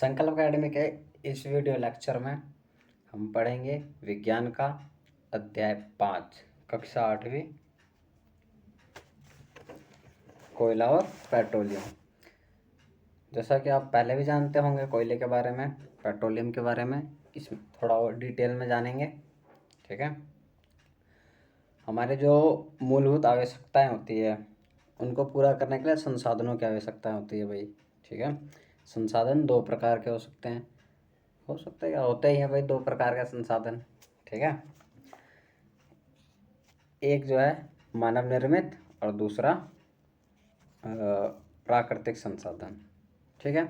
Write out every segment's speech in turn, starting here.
संकल्प अकेडमी के इस वीडियो लेक्चर में हम पढ़ेंगे विज्ञान का अध्याय 5 कक्षा 8वीं कोयला और पेट्रोलियम। जैसा कि आप पहले भी जानते होंगे कोयले के बारे में, पेट्रोलियम के बारे में, इसमें थोड़ा और डिटेल में जानेंगे। ठीक है, हमारे जो मूलभूत आवश्यकताएं होती है उनको पूरा करने के लिए संसाधनों की आवश्यकता होती है भाई। ठीक है, संसाधन दो प्रकार के हो सकते हैं, या होते ही हैं भाई दो प्रकार के संसाधन। ठीक है, एक जो है मानव निर्मित और दूसरा प्राकृतिक संसाधन। ठीक है,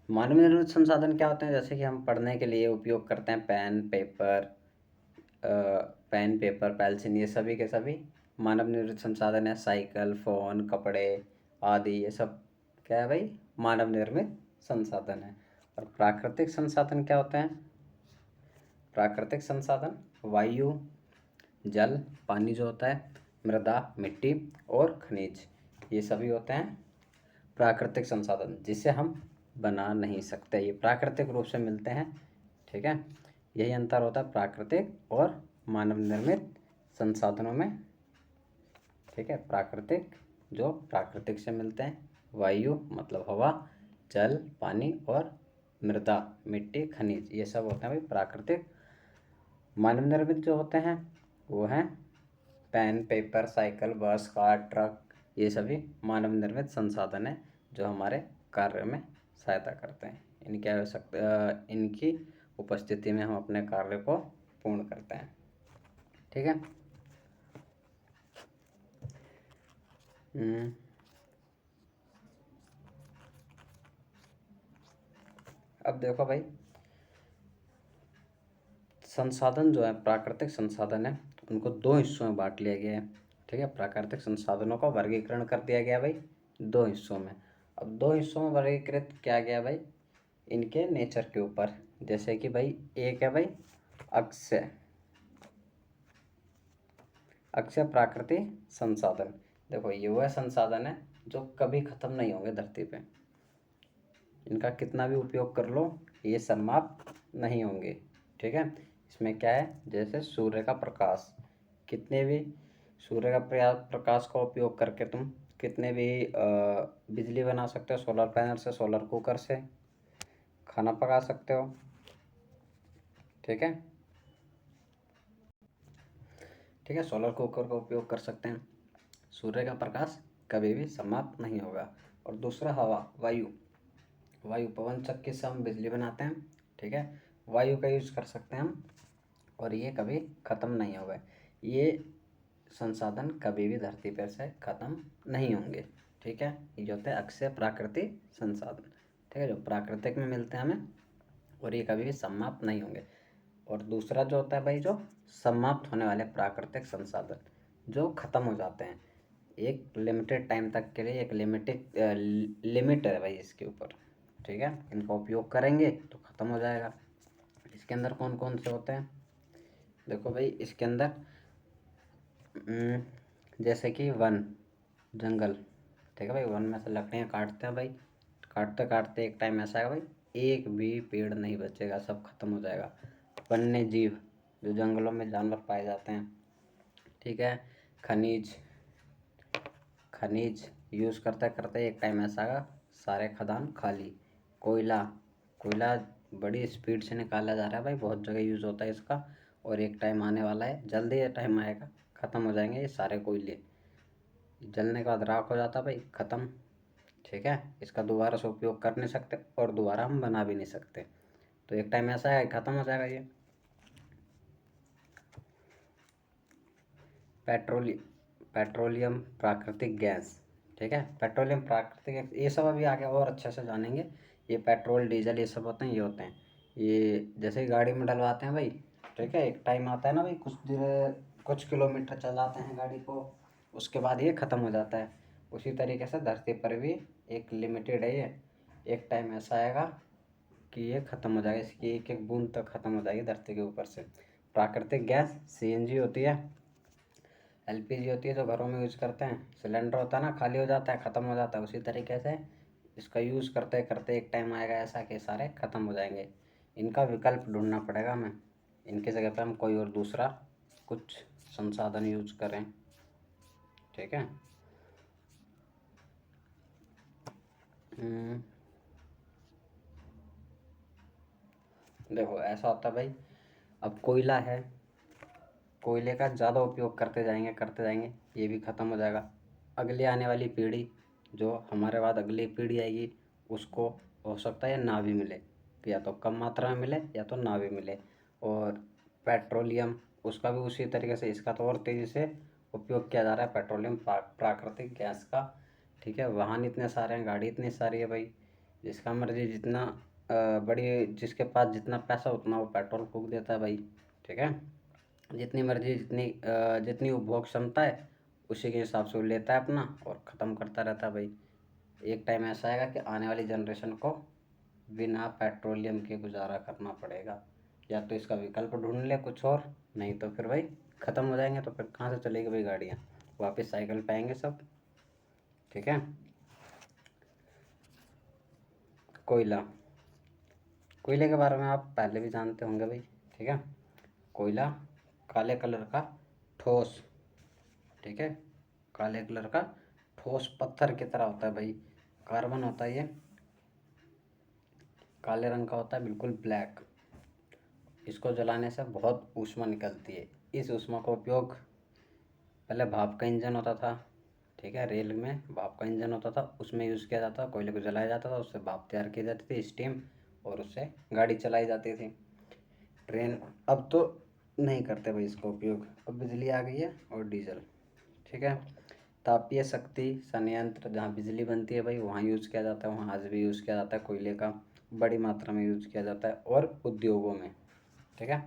मानव निर्मित संसाधन क्या होते हैं? जैसे कि हम पढ़ने के लिए उपयोग करते हैं पेन पेपर पेंसिल, ये सभी के सभी मानव निर्मित संसाधन है। साइकिल, फ़ोन, कपड़े आदि, ये सब क्या है भाई? मानव निर्मित संसाधन है। और प्राकृतिक संसाधन क्या होते हैं? प्राकृतिक संसाधन वायु, जल, पानी जो होता है, मृदा, मिट्टी और खनिज, ये सभी होते हैं प्राकृतिक संसाधन, जिसे हम बना नहीं सकते, ये प्राकृतिक रूप से मिलते हैं। ठीक है, यही अंतर होता है प्राकृतिक और मानव निर्मित संसाधनों में। ठीक है, प्राकृतिक जो प्राकृतिक से मिलते हैं, वायु मतलब हवा, जल, पानी और मृदा, मिट्टी, खनिज, ये सब होते हैं भाई प्राकृतिक। मानव निर्मित जो होते हैं वो हैं पेन, पेपर, साइकिल, बस, कार, ट्रक, ये सभी मानव निर्मित संसाधन हैं जो हमारे कार्य में सहायता करते हैं। इनकी उपस्थिति में हम अपने कार्य को पूर्ण करते हैं। ठीक है, अब देखो भाई, संसाधन जो है प्राकृतिक संसाधन है, उनको दो हिस्सों में बांट लिया गया है। ठीक है, प्राकृतिक संसाधनों का वर्गीकरण कर दिया गया भाई दो हिस्सों में। अब दो हिस्सों में वर्गीकृत किया गया भाई इनके नेचर के ऊपर। जैसे कि भाई एक है भाई अक्षय प्राकृतिक संसाधन। देखो, ये वह संसाधन है जो कभी खत्म नहीं होंगे धरती पे, इनका कितना भी उपयोग कर लो ये समाप्त नहीं होंगे। ठीक है, इसमें क्या है, जैसे सूर्य का प्रकाश, कितने भी सूर्य का प्रकाश का उपयोग करके तुम कितने भी बिजली बना सकते हो। सोलर पैनल से, सोलर कुकर से खाना पका सकते हो। ठीक है, सोलर कुकर का उपयोग कर सकते हैं। सूर्य का प्रकाश कभी भी समाप्त नहीं होगा। और दूसरा हवा, वायु पवन चक्की से हम बिजली बनाते हैं। ठीक है, वायु का यूज कर सकते हैं हम, और ये कभी ख़त्म नहीं होगा। ये संसाधन कभी भी धरती पर से ख़त्म नहीं होंगे। ठीक है, ये जो होते हैं अक्षय प्राकृतिक संसाधन। ठीक है, जो प्राकृतिक में मिलते हैं हमें, और ये कभी भी समाप्त नहीं होंगे। और दूसरा जो होता है भाई, जो समाप्त होने वाले प्राकृतिक संसाधन जो ख़त्म हो जाते हैं एक लिमिटेड टाइम तक के लिए, एक लिमिट है भाई इसके ऊपर। ठीक है, इनका उपयोग करेंगे तो ख़त्म हो जाएगा। इसके अंदर कौन कौन से होते हैं? देखो भाई, इसके अंदर जैसे कि वन, जंगल। ठीक है भाई, वन में से लकड़ियाँ काटते हैं भाई, काटते काटते एक टाइम ऐसा है भाई एक भी पेड़ नहीं बचेगा, सब खत्म हो जाएगा। वन्य जीव, जो जंगलों में जानवर पाए जाते हैं। ठीक है, खनिज यूज़ करते करते एक टाइम ऐसा आएगा सारे खदान खाली। कोयला बड़ी स्पीड से निकाला जा रहा है भाई, बहुत जगह यूज़ होता है इसका, और एक टाइम आने वाला है, जल्दी ये टाइम आएगा, ख़त्म हो जाएंगे ये सारे कोयले। जलने के बाद राख हो जाता भाई, ख़त्म। ठीक है, इसका दोबारा से उपयोग कर नहीं सकते और दोबारा हम बना भी नहीं सकते, तो एक टाइम ऐसा है ख़त्म हो जाएगा ये। पेट्रोलियम प्राकृतिक गैस। ठीक है, पेट्रोलियम प्राकृतिक गैस, ये सब अभी आगे और अच्छे से जानेंगे। ये पेट्रोल, डीजल, ये सब होते हैं, ये होते हैं ये जैसे गाड़ी में डलवाते हैं भाई। ठीक है, एक टाइम आता है ना भाई, कुछ किलोमीटर चलाते हैं गाड़ी को, उसके बाद ये ख़त्म हो जाता है। उसी तरीके से धरती पर भी एक लिमिटेड है ये, एक टाइम ऐसा आएगा कि ये ख़त्म हो जाएगा, इसकी एक एक बूंद तक ख़त्म हो जाएगी धरती के ऊपर से। प्राकृतिक गैस सीएनजी होती है, एलपीजी होती है जो घरों में यूज़ करते हैं। सिलेंडर होता है ना, खाली हो जाता है, ख़त्म हो जाता है, उसी तरीके से इसका यूज़ करते करते एक टाइम आएगा ऐसा कि सारे ख़त्म हो जाएंगे। इनका विकल्प ढूंढना पड़ेगा हमें, इनकी जगह पे हम कोई और दूसरा कुछ संसाधन यूज करें। ठीक है। देखो ऐसा होता है भाई, अब कोयला है, कोयले का ज़्यादा उपयोग करते जाएंगे ये भी ख़त्म हो जाएगा। अगले आने वाली पीढ़ी, जो हमारे बाद अगली पीढ़ी आएगी, उसको हो सकता है ना भी मिले, या तो कम मात्रा में मिले या तो ना भी मिले। और पेट्रोलियम, उसका भी उसी तरीके से, इसका तो और तेज़ी से उपयोग किया जा रहा है, पेट्रोलियम प्राकृतिक गैस का। ठीक है, वाहन इतने सारे हैं, गाड़ी इतनी सारी है भाई, जिसका मर्जी जितना बड़ी, जिसके पास जितना पैसा उतना वो पेट्रोल फूक देता है भाई। ठीक है, जितनी मर्जी जितनी उपभोग क्षमता है उसी के हिसाब से वो लेता है अपना और ख़त्म करता रहता है भाई। एक टाइम ऐसा आएगा कि आने वाली जनरेशन को बिना पेट्रोलियम के गुजारा करना पड़ेगा, या तो इसका विकल्प ढूंढ ले कुछ और, नहीं तो फिर भाई ख़त्म हो जाएंगे। तो फिर कहाँ से चलेगी भाई गाड़ियाँ, वापस साइकिल पे आएंगे सब। ठीक है। कोयला, कोयले के बारे में आप पहले भी जानते होंगे भाई। ठीक है, कोयला काले कलर का ठोस, ठीक है, काले कलर का ठोस पत्थर की तरह होता है भाई। कार्बन होता है ये, काले रंग का होता है, बिल्कुल ब्लैक। इसको जलाने से बहुत ऊष्मा निकलती है। इस ऊष्मा का उपयोग, पहले भाप का इंजन होता था, ठीक है, रेल में भाप का इंजन होता था, उसमें यूज़ किया जाता था, कोयले को जलाया जाता था, उससे भाप तैयार की जाती थी, स्टीम, और उससे गाड़ी चलाई जाती थी, ट्रेन। अब तो नहीं करते भाई इसका उपयोग, अब बिजली आ गई है और डीजल। ठीक है, तापीय शक्ति संयंत्र, जहाँ बिजली बनती है भाई वहाँ यूज़ किया जाता है, वहाँ आज भी यूज़ किया जाता है कोयले का, बड़ी मात्रा में यूज़ किया जाता है। और उद्योगों में, ठीक है,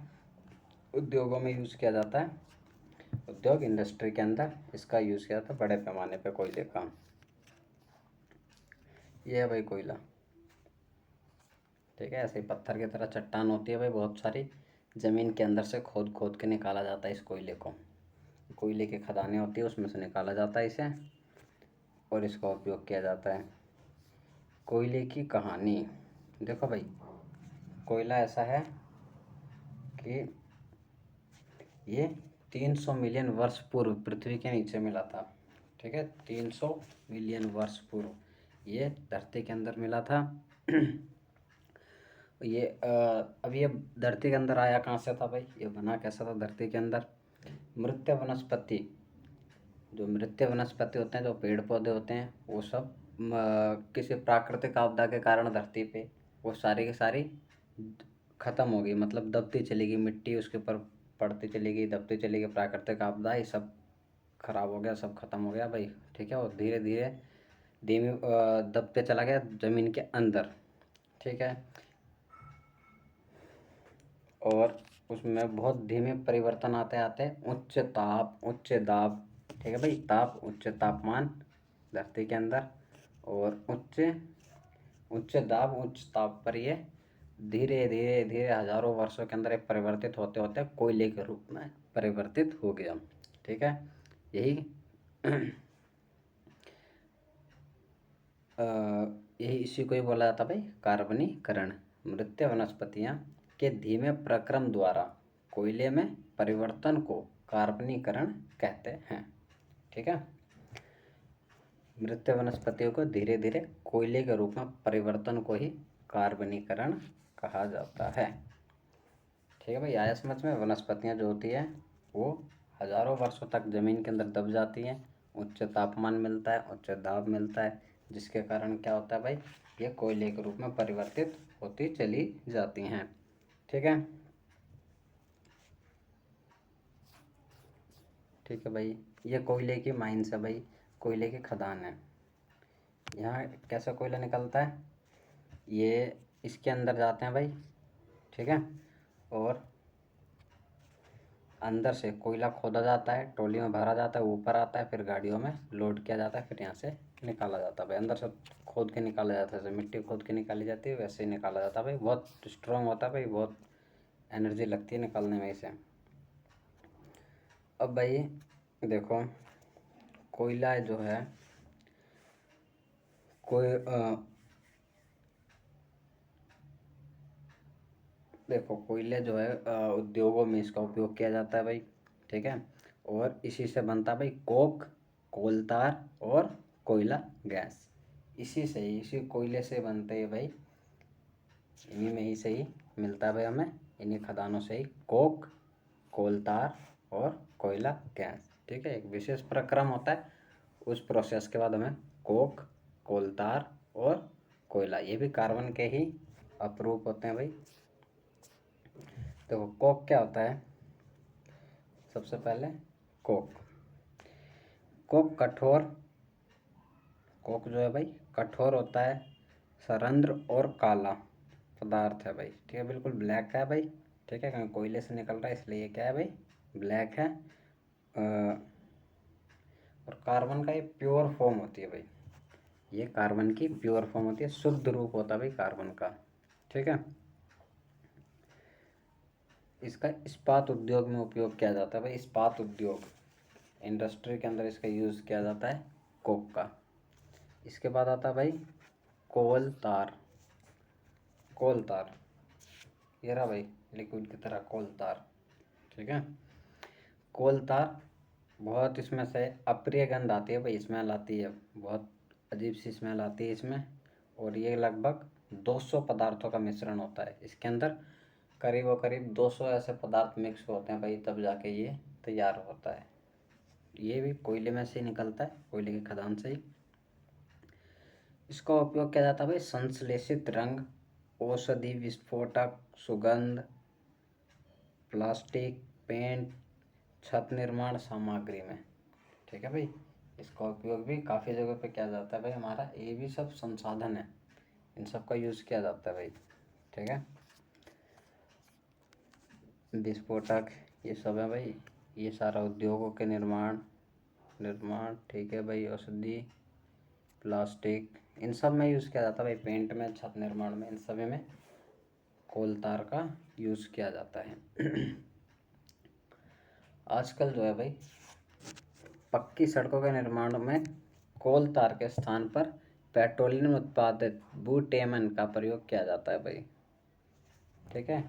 उद्योगों में यूज़ किया जाता है, उद्योग इंडस्ट्री के अंदर इसका यूज़ किया जाता है बड़े पैमाने पे कोयले का। ये है भाई कोयला। ठीक है, ऐसे ही पत्थर की तरह चट्टान होती है भाई बहुत सारी, ज़मीन के अंदर से खोद खोद के निकाला जाता है इस कोयले को, कोयले की खदानें होती है उसमें से निकाला जाता है इसे, और इसका उपयोग किया जाता है। कोयले की कहानी, देखो भाई, कोयला ऐसा है कि ये 300 मिलियन वर्ष पूर्व पृथ्वी के नीचे मिला था। ठीक है, 300 मिलियन वर्ष पूर्व ये धरती के अंदर मिला था। ये अब ये धरती के अंदर आया कहाँ से था भाई, ये बना कैसा था धरती के अंदर। मृत वनस्पति, जो मृत वनस्पति होते हैं, जो पेड़ पौधे होते हैं, वो सब किसी प्राकृतिक आपदा के कारण धरती पे वो सारी की सारी ख़त्म हो गई, मतलब दबती चली गई, मिट्टी उसके ऊपर पड़ती चली गई, दबती चली गई, प्राकृतिक आपदा, ये सब खराब हो गया, सब खत्म हो गया भाई। ठीक है, और धीरे धीरे धीमे दबते चला गया ज़मीन के अंदर। ठीक है, और उसमें बहुत धीमे परिवर्तन आते आते उच्च ताप उच्च दाब, ठीक है भाई, ताप उच्च तापमान धरती के अंदर, और उच्च उच्च दाब उच्च ताप पर ये धीरे धीरे धीरे हजारों वर्षों के अंदर ये परिवर्तित होते होते कोयले के रूप में परिवर्तित हो गया। ठीक है, यही यही इसी को ही बोला जाता भाई कार्बनीकरण। मृत वनस्पतियाँ के धीमे प्रक्रम द्वारा कोयले में परिवर्तन को कार्बनीकरण कहते हैं। ठीक है, मृत वनस्पतियों को धीरे धीरे कोयले के रूप में परिवर्तन को ही कार्बनीकरण कहा जाता है। ठीक है भाई, आया समझ में। वनस्पतियाँ जो होती है वो हजारों वर्षों तक ज़मीन के अंदर दब जाती हैं, उच्च तापमान मिलता है, उच्च दाब मिलता है, जिसके कारण क्या होता है भाई, ये कोयले के रूप में परिवर्तित होती चली जाती हैं। ठीक है, ठीक है भाई, ये कोयले की माइंस है भाई, कोयले की खदान है। यहाँ कैसा कोयला निकलता है, ये इसके अंदर जाते हैं भाई। ठीक है, और अंदर से कोयला खोदा जाता है, ट्रॉली में भरा जाता है, ऊपर आता है, फिर गाड़ियों में लोड किया जाता है, फिर यहाँ से निकाला जाता है भाई। अंदर से खोद के निकाला जाता है, जैसे मिट्टी खोद के निकाली जाती है वैसे ही निकाला जाता है भाई। बहुत स्ट्रॉन्ग होता है भाई, बहुत एनर्जी लगती है निकालने में इसे। अब भाई देखो, कोयला जो है, कोई देखो कोयले जो है उद्योगों में इसका उपयोग किया जाता है भाई, ठीक है। और इसी से बनता है भाई कोक, कोलतार और कोयला गैस। इसी से ही, इसी कोयले से बनते हैं भाई, इन्हीं में ही से ही मिलता है भाई हमें, इन्हीं खदानों से ही कोक, कोलतार और कोयला गैस, ठीक है। एक विशेष प्रक्रम होता है, उस प्रोसेस के बाद हमें कोक, कोलतार और कोयला, ये भी कार्बन के ही अपरूप होते हैं भाई। देखो कोक क्या होता है, सबसे पहले कोक, कोक कठोर, कोक जो है भाई कठोर होता है, सरंध्र और काला पदार्थ है भाई, ठीक है, बिल्कुल ब्लैक है भाई, ठीक है, क्योंकि कोयले से निकल रहा है इसलिए ये क्या है भाई, ब्लैक है। और कार्बन का ये प्योर फॉर्म होती है भाई, ये कार्बन की प्योर फॉर्म होती है, शुद्ध रूप होता है भाई कार्बन का, ठीक है। इसका इस्पात उद्योग में उपयोग किया जाता है भाई, इस्पात उद्योग, इंडस्ट्री के अंदर इसका यूज़ किया जाता है कोक का। इसके बाद आता है भाई कोल तार, कोल तार, ये रहा भाई लिक्विड की तरह कोल तार, ठीक है। कोल तार बहुत, इसमें से अप्रिय गंध आती है भाई, स्मेल आती है, बहुत अजीब सी स्मेल आती है इसमें। और ये लगभग 200 पदार्थों का मिश्रण होता है इसके अंदर, करीब करीब 200 ऐसे पदार्थ मिक्स होते हैं भाई, तब जाके ये तैयार होता है। ये भी कोयले में से ही निकलता है, कोयले की खदान से ही। इसका उपयोग किया जाता है भाई संश्लेषित रंग, औषधि विस्फोटक, सुगंध, प्लास्टिक, पेंट, छत निर्माण सामग्री में, ठीक है भाई। इसका उपयोग भी काफ़ी जगह पे किया जाता है भाई, हमारा ये भी सब संसाधन है, इन सब का यूज़ किया जाता है भाई, ठीक है। विस्फोटक ये सब है भाई, ये सारा उद्योगों के निर्माण, ठीक है भाई, औषधि, प्लास्टिक, इन सब में यूज़ किया जाता है भाई, पेंट में, छत निर्माण में, इन सभी में कोल तार का यूज़ किया जाता है। आजकल जो है भाई पक्की सड़कों के निर्माण में कोल तार के स्थान पर पेट्रोलियम उत्पादित बुटेमन का प्रयोग किया जाता है भाई, ठीक है।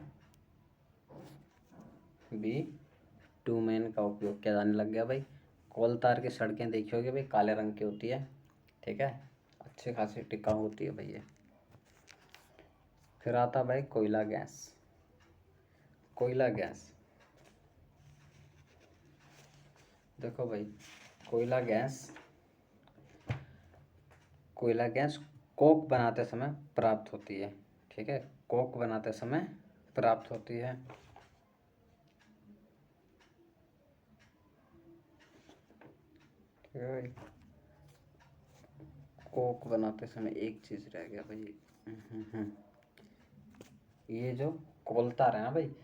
टूमेन का उपयोग किया जाने लग गया भाई। कोल तार की सड़कें देखी होगी भाई, काले रंग की होती है, ठीक है, अच्छी खासी टिकाऊ होती है भाई ये। फिर आता भाई कोयला गैस, कोयला गैस, देखो भाई कोयला गैस, कोयला गैस कोक बनाते समय प्राप्त होती है, ठीक है, कोक बनाते समय प्राप्त होती है। ठीक है भाई, कोक बनाते समय एक चीज़ रह गया भाई, ये जो कोलतार है ना भाई,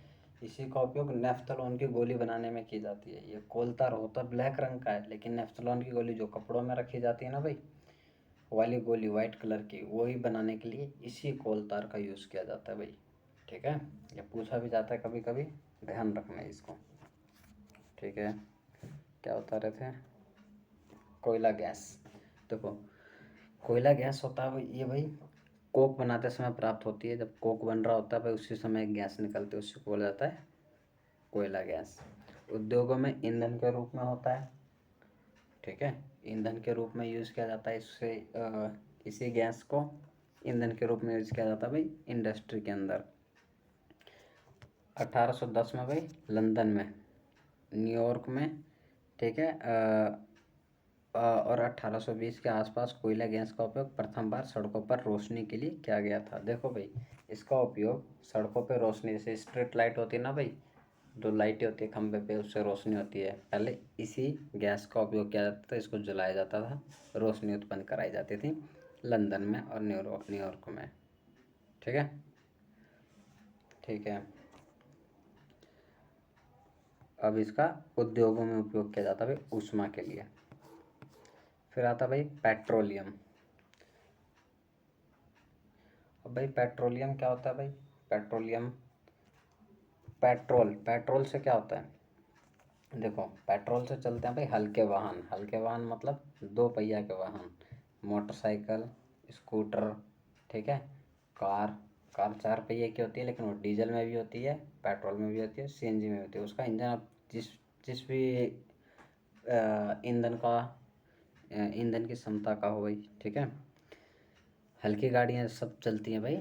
इसी का उपयोग नेफ्थलॉन की गोली बनाने में की जाती है। ये कोलतार होता ब्लैक रंग का है, लेकिन नेफ्थलॉन की गोली जो कपड़ों में रखी जाती है ना भाई, वाली गोली वाइट कलर की, वही बनाने के लिए इसी कोलतार का यूज़ किया जाता है भाई, ठीक है। ये पूछा भी जाता है कभी कभी, ध्यान रखना है इसको, ठीक है। क्या बता रहे थे, कोयला गैस, देखो कोयला गैस होता है ये भाई कोक बनाते समय प्राप्त होती है, जब कोक बन रहा होता है भाई उसी समय गैस निकलती है, उससे बोला जाता है कोयला गैस। उद्योगों में ईंधन के रूप में होता है, ठीक है, ईंधन के रूप में यूज़ किया जाता है, इससे इसी गैस को ईंधन के रूप में यूज़ किया जाता है भाई इंडस्ट्री के अंदर। 1810 में भाई लंदन में, न्यूयॉर्क में, ठीक है, और 1820 के आसपास कोयला गैस का उपयोग प्रथम बार सड़कों पर रोशनी के लिए किया गया था। देखो भाई इसका उपयोग सड़कों पर रोशनी, जैसे स्ट्रीट लाइट होती है ना भाई, जो लाइटें होती है खंभे पे, उससे रोशनी होती है, पहले इसी गैस का उपयोग किया जाता था, इसको जलाया जाता था, रोशनी उत्पन्न कराई जाती थी लंदन में और न्यूयॉर्क में, ठीक है, ठीक है। अब इसका उद्योगों में उपयोग किया जाता है भाई ऊष्मा के लिए। फिर आता भाई पेट्रोलियम। अब भाई पेट्रोलियम क्या होता है भाई, पेट्रोलियम, पेट्रोल से क्या होता है, देखो पेट्रोल से चलते हैं भाई हल्के वाहन, हल्के वाहन मतलब 2 पहिया के वाहन, मोटरसाइकिल, स्कूटर, ठीक है, कार, कार 4 पहिए की होती है, लेकिन वो डीजल में भी होती है, पेट्रोल में भी होती है, सीएनजी में होती है। उसका इंजन आप जिस जिस भी ईंधन की क्षमता का हो भाई, ठीक है। हल्की गाड़ियाँ सब चलती हैं भाई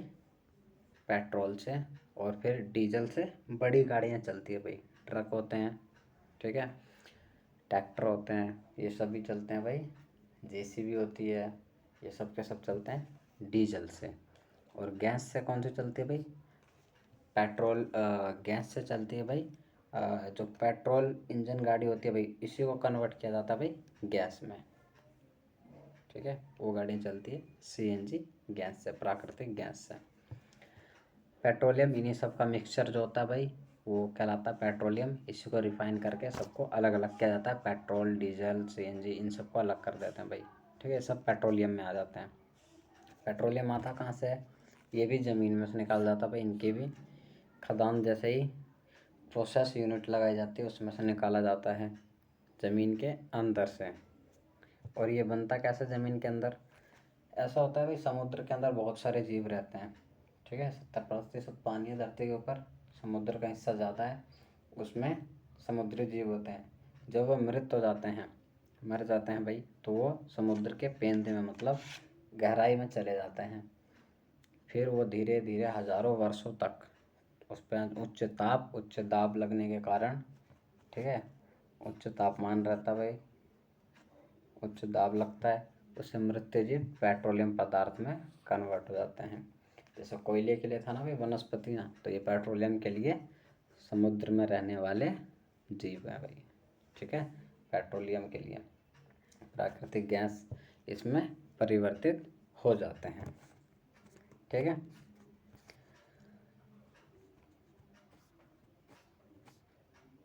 पेट्रोल से, और फिर डीजल से बड़ी गाड़ियाँ चलती है भाई, ट्रक होते हैं, ठीक है, ट्रैक्टर होते हैं, ये सब भी चलते हैं भाई, जेसीबी होती है, ये सब के सब चलते हैं डीजल से। और गैस से कौन सी चलती है भाई? पेट्रोल गैस से चलती है भाई। जो पेट्रोल इंजन गाड़ी होती है भाई, इसी को कन्वर्ट किया जाता है भाई गैस में, ठीक है। वो गाड़ी चलती है सीएनजी गैस से, प्राकृतिक गैस से। पेट्रोलियम इन्हीं सब का मिक्सचर जो होता है भाई, वो कहलाता है पेट्रोलियम। इसी को रिफाइन करके सबको अलग अलग किया जाता है, पेट्रोल, डीजल, सीएनजी, इन सबको अलग कर देते हैं भाई, ठीक है। सब पेट्रोलियम में आ जाते हैं। पेट्रोलियम आता कहाँ से है? ये भी ज़मीन में से निकाल जाता है भाई, इनके भी खदान जैसे ही प्रोसेस यूनिट लगाई जाती है, उसमें से निकाला जाता है ज़मीन के अंदर से। और ये बनता कैसे ज़मीन के अंदर? ऐसा होता है भाई, समुद्र के अंदर बहुत सारे जीव रहते हैं, ठीक है। 70% पानी है धरती के ऊपर, समुद्र का हिस्सा ज़्यादा है, उसमें समुद्री जीव होते हैं। जब वो मृत हो जाते हैं, मर जाते हैं भाई, तो वो समुद्र के पेंदे में, मतलब गहराई में चले जाते हैं। फिर वो धीरे धीरे हज़ारों वर्षों तक उस पर उच्च दाब लगने के कारण, ठीक है, उच्च तापमान रहता है भाई, उच्च दाब लगता है, उससे मृत जीव पेट्रोलियम पदार्थ में कन्वर्ट हो जाते हैं। जैसे कोयले के लिए था ना भाई वनस्पतियाँ, तो ये पेट्रोलियम के लिए समुद्र में रहने वाले जीव हैं भाई, ठीक है। पेट्रोलियम के लिए प्राकृतिक गैस इसमें परिवर्तित हो जाते हैं, ठीक है।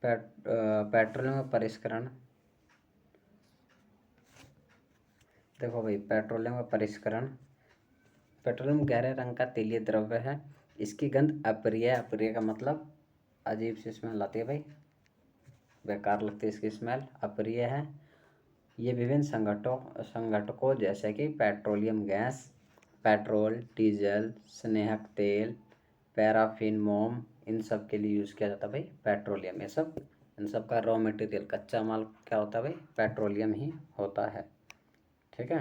पेट्रोलियम का परिष्करण, देखो भाई, पेट्रोलियम का परिष्करण। पेट्रोलियम गहरे रंग का तेलीय द्रव्य है। इसकी गंध अप्रिय, अप्रिय का मतलब अजीब सी स्मेल आती है भाई, बेकार लगती है इसकी स्मेल, अप्रिय है। ये विभिन्न संघटकों जैसे कि पेट्रोलियम गैस, पेट्रोल, डीजल, स्नेहक तेल, पैराफिन, मोम, इन सब के लिए यूज़ किया जाता है भाई पेट्रोलियम। ये सब, इन सब का रॉ मटेरियल, कच्चा माल क्या होता है भाई? पेट्रोलियम ही होता है, ठीक है।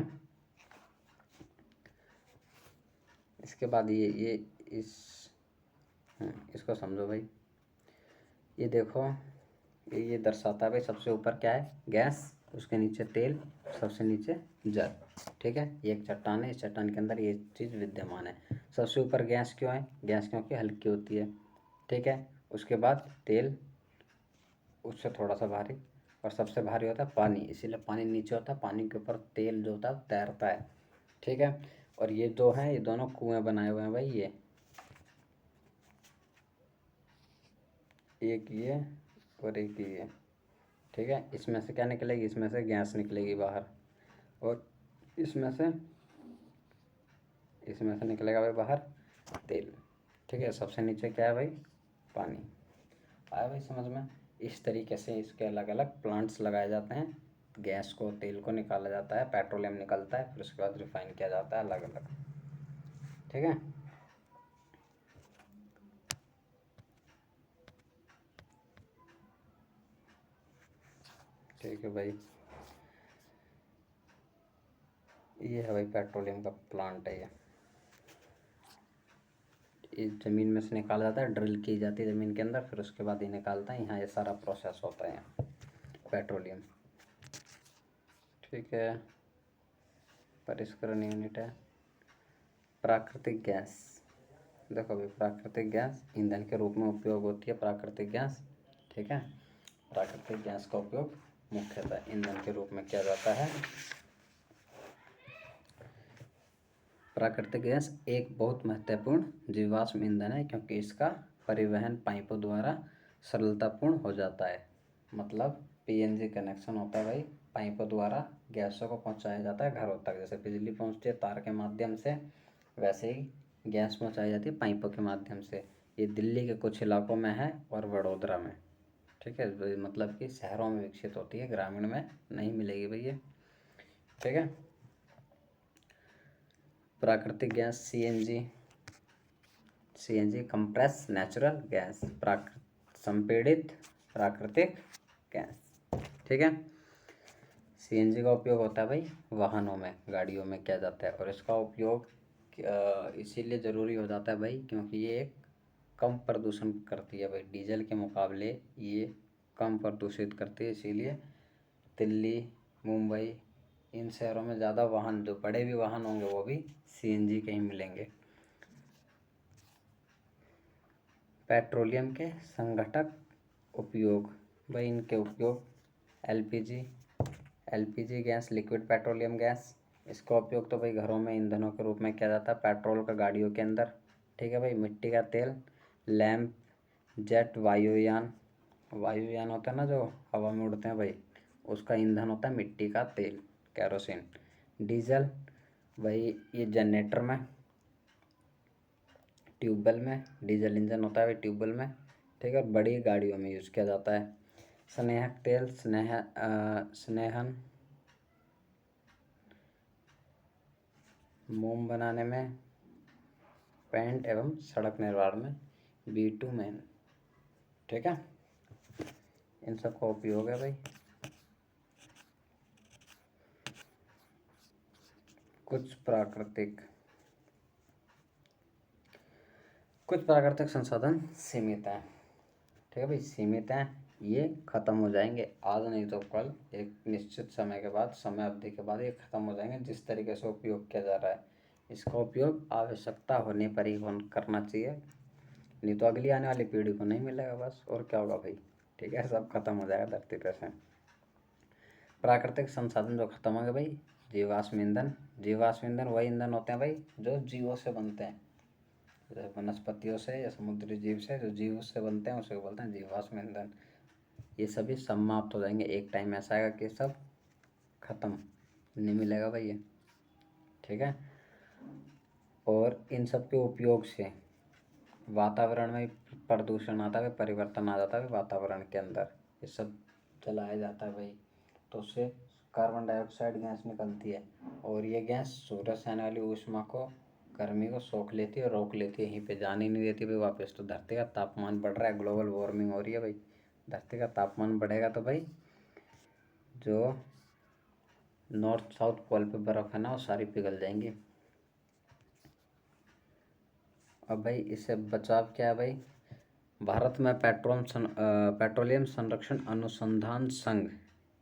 इसके बाद ये इसको समझो भाई। ये देखो, ये दर्शाता है भाई, सबसे ऊपर क्या है? गैस, उसके नीचे तेल, सबसे नीचे जल, ठीक है। ये एक चट्टान है, इस चट्टान के अंदर ये चीज़ विद्यमान है। सबसे ऊपर गैस क्यों है? गैस क्योंकि हल्की होती है, ठीक है। उसके बाद तेल, उससे थोड़ा सा भारी, और सबसे भारी होता है पानी, इसीलिए पानी नीचे होता है, पानी के ऊपर तेल जो होता है तैरता है, ठीक है। और ये दो हैं, ये दोनों कुएं बनाए हुए हैं भाई, ये एक ये और एक ये, ठीक है। इसमें से क्या निकलेगी? इसमें से गैस निकलेगी बाहर, और इसमें से निकलेगा भाई बाहर तेल, ठीक है। सबसे नीचे क्या है भाई? पानी। आया भाई समझ में? इस तरीके से इसके अलग अलग प्लांट्स लगाए जाते हैं, गैस को, तेल को निकाला जाता है, पेट्रोलियम निकलता है, फिर उसके बाद रिफाइन किया जाता है अलग अलग, ठीक है। ठीक है भाई, ये है भाई पेट्रोलियम का प्लांट है। ये ज़मीन में से निकाला जाता है, ड्रिल की जाती है ज़मीन के अंदर, फिर उसके बाद ये निकालता है, यहाँ ये सारा प्रोसेस होता है यहाँ पेट्रोलियम, ठीक है। परिष्करण यूनिट है प्राकृतिक गैस। देखो भाई, प्राकृतिक गैस ईंधन के रूप में उपयोग होती है, प्राकृतिक गैस, ठीक है। प्राकृतिक गैस का उपयोग मुख्यतः ईंधन के रूप में किया जाता है। प्राकृतिक गैस एक बहुत महत्वपूर्ण जीवाश्म ईंधन है, क्योंकि इसका परिवहन पाइपों द्वारा सरलतापूर्ण हो जाता है। मतलब पीएनजी कनेक्शन होता है भाई, पाइपों द्वारा गैसों को पहुंचाया जाता है घरों तक। जैसे बिजली पहुंचती है तार के माध्यम से, वैसे ही गैस पहुंचाई जाती है पाइपों के माध्यम से। ये दिल्ली के कुछ इलाकों में है और वडोदरा में, ठीक है। मतलब कि शहरों में विकसित होती है, ग्रामीण में नहीं मिलेगी भैया, ठीक है। प्राकृतिक gas CNG, CNG compress natural gas, संपीड़ित प्राकृतिक गैस। ठीक है। सीएनजी का उपयोग होता है भाई वाहनों में, गाड़ियों में किया जाता है, और इसका उपयोग इसीलिए ज़रूरी हो जाता है भाई क्योंकि ये एक कम प्रदूषण करती है भाई, डीजल के मुकाबले ये कम प्रदूषित करती है। इसीलिए दिल्ली, मुंबई, इन शहरों में ज़्यादा वाहन, जो बड़े भी वाहन होंगे वो भी सीएनजी के ही मिलेंगे। पेट्रोलियम के संघटक उपयोग भाई, इनके उपयोग LPG gas, liquid petroleum gas, इसका उपयोग तो भाई घरों में ईंधनों के रूप में किया जाता है, पेट्रोल का गाड़ियों के अंदर। ठीक है भाई। मिट्टी का तेल, लैंप, जेट, वायुयान होता है ना जो हवा में उड़ते हैं भाई, उसका ईंधन होता है मिट्टी का तेल, कैरोसिन। डीजल भाई ये जनरेटर में, ट्यूबवेल में डीजल इंजन होता है भाई, ट्यूबवेल में। ठीक है। बड़ी गाड़ियों में यूज़ किया जाता है। स्नेहक तेल, स्नेहन, मोम बनाने में, पेंट एवं सड़क निर्माण में, बिटुमेन। ठीक है। इन सब का उपयोग है भाई। कुछ प्राकृतिक संसाधन सीमित हैं। ठीक है भाई, सीमित हैं, ये ख़त्म हो जाएंगे आज नहीं तो कल, एक निश्चित समय के बाद, समय अवधि के बाद ये ख़त्म हो जाएंगे। जिस तरीके से उपयोग किया जा रहा है, इसका उपयोग आवश्यकता होने पर ही करना चाहिए, नहीं तो अगली आने वाली पीढ़ी को नहीं मिलेगा बस, और क्या होगा भाई। ठीक है। सब खत्म हो जाएगा धरती पर से। प्राकृतिक संसाधन जो खत्म होंगे भाई, जीवाश्म ईंधन वही ईंधन होते हैं भाई जो जीवों से बनते हैं, जैसे वनस्पतियों से या समुद्री जीव से, जो जीव से बनते हैं उसे बोलते हैं जीवाश्म ईंधन। ये सभी समाप्त हो जाएंगे, एक टाइम ऐसा आएगा कि सब खत्म, नहीं मिलेगा भाई ये। ठीक है। और इन सब के उपयोग से वातावरण में प्रदूषण आता है, परिवर्तन आ जाता है वातावरण के अंदर। ये सब जलाया जाता है भाई, तो उससे कार्बन डाइऑक्साइड गैस निकलती है, और ये गैस सूरज से आने वाली ऊष्मा को, गर्मी को सोख लेती है और रोक लेती है, यहीं पे जाने नहीं देती भाई वापस। तो धरती का तापमान बढ़ रहा है, ग्लोबल वार्मिंग हो रही है भाई। धरती का तापमान बढ़ेगा तो भाई जो नॉर्थ साउथ पोल पे बर्फ़ है ना, वो सारी पिघल जाएंगी। अब भाई इससे बचाव क्या है भाई, भारत में पेट्रोलियम संरक्षण अनुसंधान संघ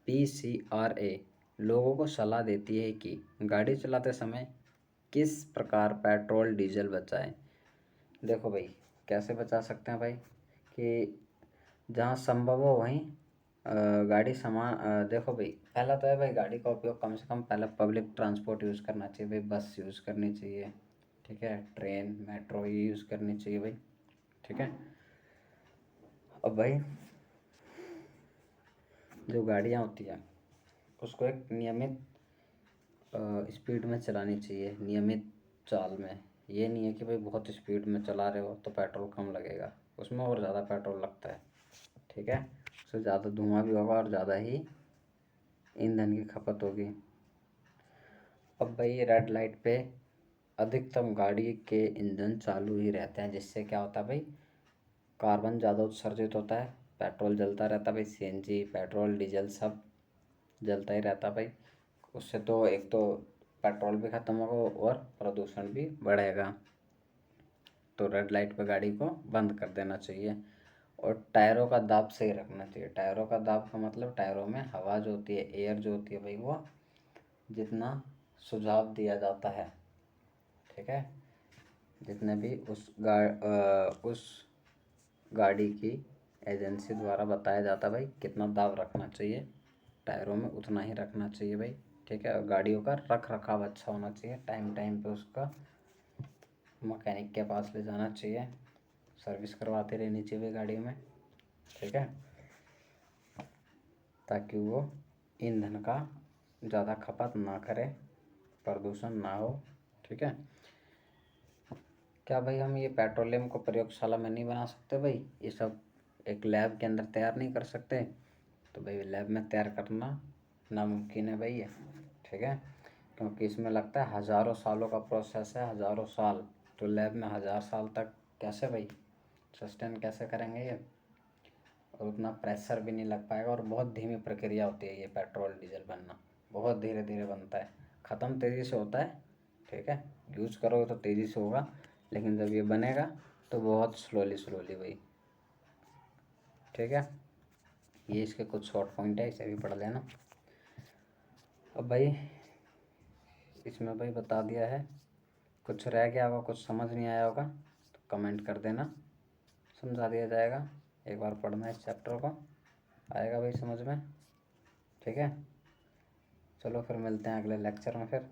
PCRA लोगों को सलाह देती है कि गाड़ी चलाते समय किस प्रकार पेट्रोल डीजल बचाएं। देखो भाई कैसे बचा सकते हैं भाई, कि जहाँ संभव हो वहीं देखो भाई, पहला तो है भाई गाड़ी का उपयोग कम से कम पहले पब्लिक ट्रांसपोर्ट यूज़ करना चाहिए भाई, बस यूज़ करनी चाहिए। ठीक है। ट्रेन, मेट्रो ये यूज़ करनी चाहिए भाई। ठीक है। अब भाई जो गाड़ियाँ होती हैं उसको एक नियमित स्पीड में चलानी चाहिए, नियमित चाल में। ये नहीं है कि भाई बहुत स्पीड में चला रहे हो तो पेट्रोल कम लगेगा, उसमें और ज़्यादा पेट्रोल लगता है। ठीक है। उससे ज़्यादा धुआं भी होगा और ज़्यादा ही ईंधन की खपत होगी। अब भाई रेड लाइट पे अधिकतम गाड़ी के इंजन चालू ही रहते हैं, जिससे क्या होता है भाई, कार्बन ज़्यादा उत्सर्जित होता है, पेट्रोल जलता रहता है भाई, सीएनजी, पेट्रोल, डीजल सब जलता ही रहता है भाई। उससे तो एक तो पेट्रोल भी ख़त्म होगा और प्रदूषण भी बढ़ेगा। तो रेड लाइट पे गाड़ी को बंद कर देना चाहिए, और टायरों का दाब सही रखना चाहिए। टायरों का दाब का मतलब टायरों में हवा जो होती है, एयर जो होती है भाई, वो जितना सुझाव दिया जाता है, ठीक है, जितने भी उस गाड़ी की एजेंसी द्वारा बताया जाता है भाई कितना दाब रखना चाहिए, टायरों में उतना ही रखना चाहिए भाई। ठीक है। और गाड़ियों का रख रखाव अच्छा होना चाहिए, टाइम टाइम पे उसका मैकेनिक के पास ले जाना चाहिए, सर्विस करवाते रहनी चाहिए गाड़ी में। ठीक है। ताकि वो ईंधन का ज़्यादा खपत ना करे, प्रदूषण ना हो। ठीक है। क्या भाई हम ये पेट्रोलियम को प्रयोगशाला में नहीं बना सकते भाई, ये सब एक लैब के अंदर तैयार नहीं कर सकते? तो भाई लैब में तैयार करना नामुमकिन है भाई ये। ठीक है। क्योंकि इसमें लगता है हज़ारों सालों का प्रोसेस है, हज़ारों साल, तो लैब में 1000 साल तक कैसे भाई सस्टेन कैसे करेंगे ये, और उतना प्रेशर भी नहीं लग पाएगा, और बहुत धीमी प्रक्रिया होती है ये पेट्रोल डीजल बनना, बहुत धीरे धीरे बनता है, ख़त्म तेज़ी से होता है। ठीक है, यूज़ करोगे तो तेज़ी से होगा, लेकिन जब ये बनेगा तो बहुत स्लोली स्लोली भाई। ठीक है, ये इसके कुछ शॉर्ट पॉइंट है, इसे भी पढ़ लेना। अब भाई इसमें भाई बता दिया है, कुछ रह गया होगा, कुछ समझ नहीं आया होगा तो कमेंट कर देना, समझा दिया जाएगा। एक बार पढ़ना इस चैप्टर को, आएगा भाई समझ में। ठीक है, चलो फिर मिलते हैं अगले लेक्चर में फिर।